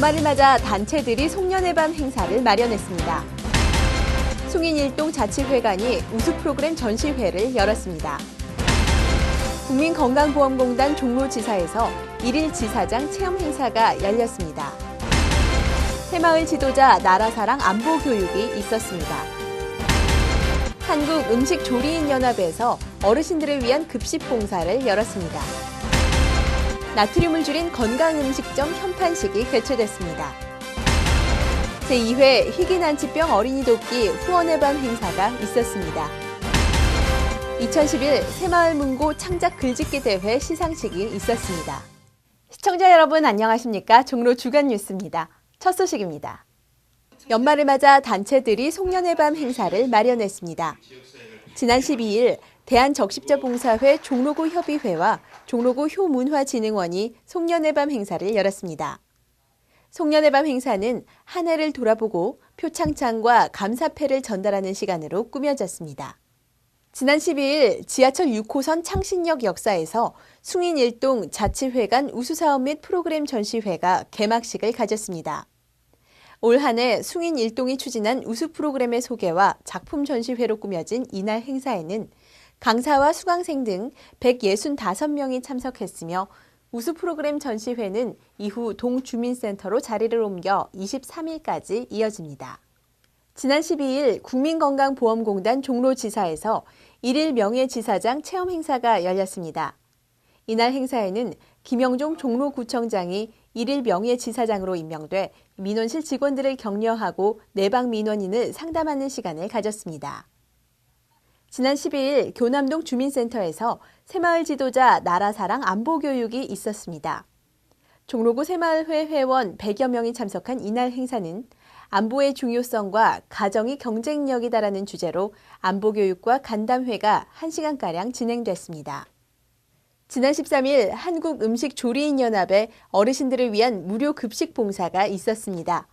연말을 맞아 단체들이 송년회 밤 행사를 마련했습니다. 숭인일동자치회관이 우수 프로그램 전시회를 열었습니다. 국민건강보험공단 종로지사에서 1일 지사장 체험 행사가 열렸습니다. 새마을 지도자 나라사랑 안보교육이 있었습니다. 한국음식조리인연합에서 어르신들을 위한 급식봉사를 열었습니다. 나트륨을 줄인 건강음식점 현판식이 개최됐습니다. 제2회 희귀난치병 어린이 돕기 후원의 밤 행사가 있었습니다. 2011 새마을문고 창작 글짓기 대회 시상식이 있었습니다. 시청자 여러분 안녕하십니까? 종로 주간 뉴스입니다. 첫 소식입니다. 연말을 맞아 단체들이 송년회 밤 행사를 마련했습니다. 지난 12일 대한적십자봉사회 종로구 협의회와 종로구 효문화진흥원이 송년회 밤 행사를 열었습니다. 송년회 밤 행사는 한 해를 돌아보고 표창장과 감사패를 전달하는 시간으로 꾸며졌습니다. 지난 12일 지하철 6호선 창신역 역사에서 숭인일동 자치회관 우수사업 및 프로그램 전시회가 개막식을 가졌습니다. 올 한 해 숭인일동이 추진한 우수 프로그램의 소개와 작품 전시회로 꾸며진 이날 행사에는 강사와 수강생 등 165명이 참석했으며 우수 프로그램 전시회는 이후 동주민센터로 자리를 옮겨 23일까지 이어집니다. 지난 12일 국민건강보험공단 종로지사에서 1일 명예지사장 체험 행사가 열렸습니다. 이날 행사에는 김영종 종로구청장이 1일 명예지사장으로 임명돼 민원실 직원들을 격려하고 내방 민원인을 상담하는 시간을 가졌습니다. 지난 12일 교남동 주민센터에서 새마을 지도자 나라사랑 안보교육이 있었습니다. 종로구 새마을회 회원 100여 명이 참석한 이날 행사는 안보의 중요성과 가정이 경쟁력이다라는 주제로 안보교육과 간담회가 1시간가량 진행됐습니다. 지난 13일 한국음식조리인연합의 어르신들을 위한 무료 급식 봉사가 있었습니다.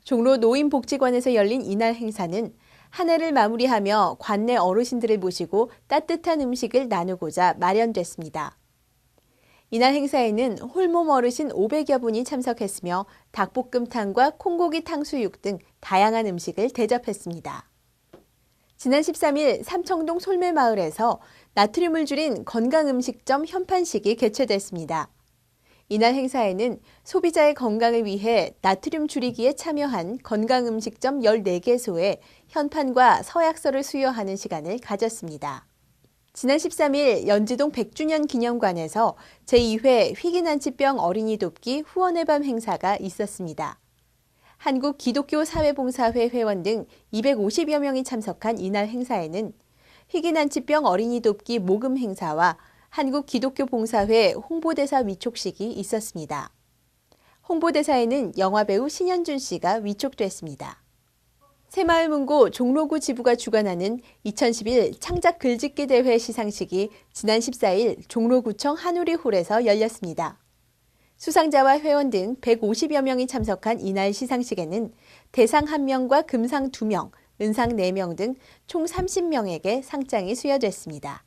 종로 노인복지관에서 열린 이날 행사는 한 해를 마무리하며 관내 어르신들을 모시고 따뜻한 음식을 나누고자 마련됐습니다. 이날 행사에는 홀몸 어르신 500여 분이 참석했으며 닭볶음탕과 콩고기 탕수육 등 다양한 음식을 대접했습니다. 지난 13일 삼청동 솔매마을에서 나트륨을 줄인 건강음식점 현판식이 개최됐습니다. 이날 행사에는 소비자의 건강을 위해 나트륨 줄이기에 참여한 건강음식점 14개소에 현판과 서약서를 수여하는 시간을 가졌습니다. 지난 13일 연지동 100주년 기념관에서 제2회 희귀난치병 어린이 돕기 후원의 밤 행사가 있었습니다. 한국기독교사회봉사회 회원 등 250여 명이 참석한 이날 행사에는 희귀난치병 어린이 돕기 모금 행사와 한국기독교봉사회 홍보대사 위촉식이 있었습니다. 홍보대사에는 영화배우 신현준 씨가 위촉됐습니다. 새마을문고 종로구 지부가 주관하는 2011 창작 글짓기 대회 시상식이 지난 14일 종로구청 한우리홀에서 열렸습니다. 수상자와 회원 등 150여 명이 참석한 이날 시상식에는 대상 1명과 금상 2명, 은상 4명 등 총 30명에게 상장이 수여됐습니다.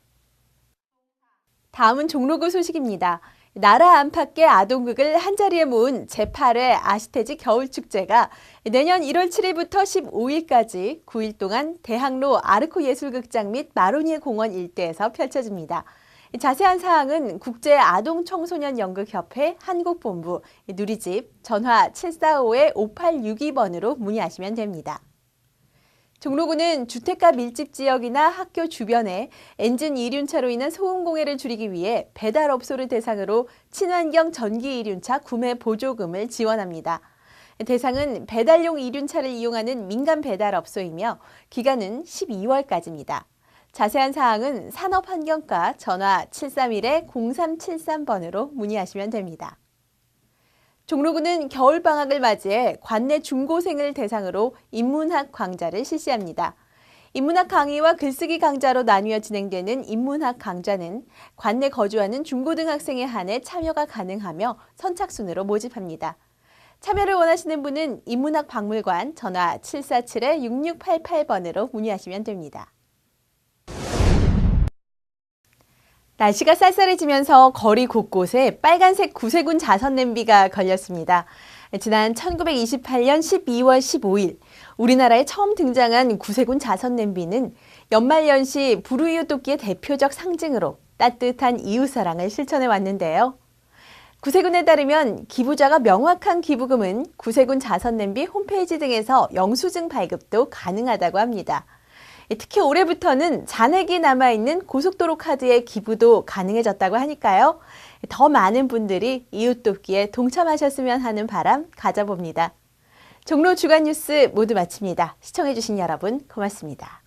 다음은 종로구 소식입니다. 나라 안팎의 아동극을 한자리에 모은 제8회 아시태지 겨울축제가 내년 1월 7일부터 15일까지 9일 동안 대학로 아르코 예술극장 및 마로니에 공원 일대에서 펼쳐집니다. 자세한 사항은 국제아동청소년연극협회 한국본부 누리집 전화 745-5862번으로 문의하시면 됩니다. 종로구는 주택가 밀집 지역이나 학교 주변에 엔진 이륜차로 인한 소음공해를 줄이기 위해 배달업소를 대상으로 친환경 전기 이륜차 구매 보조금을 지원합니다. 대상은 배달용 이륜차를 이용하는 민간 배달업소이며 기간은 12월까지입니다. 자세한 사항은 산업환경과 전화 731-0373번으로 문의하시면 됩니다. 종로구는 겨울방학을 맞이해 관내 중고생을 대상으로 인문학 강좌를 실시합니다. 인문학 강의와 글쓰기 강좌로 나뉘어 진행되는 인문학 강좌는 관내 거주하는 중고등학생에 한해 참여가 가능하며 선착순으로 모집합니다. 참여를 원하시는 분은 인문학박물관 전화 747-6688번으로 문의하시면 됩니다. 날씨가 쌀쌀해지면서 거리 곳곳에 빨간색 구세군 자선 냄비가 걸렸습니다. 지난 1928년 12월 15일 우리나라에 처음 등장한 구세군 자선냄비는 연말연시 불우이웃 돕기의 대표적 상징으로 따뜻한 이웃사랑을 실천해 왔는데요. 구세군에 따르면 기부자가 명확한 기부금은 구세군 자선냄비 홈페이지 등에서 영수증 발급도 가능하다고 합니다. 특히 올해부터는 잔액이 남아있는 고속도로 카드의 기부도 가능해졌다고 하니까요. 더 많은 분들이 이웃 돕기에 동참하셨으면 하는 바람 가져봅니다. 종로 주간 뉴스 모두 마칩니다. 시청해주신 여러분 고맙습니다.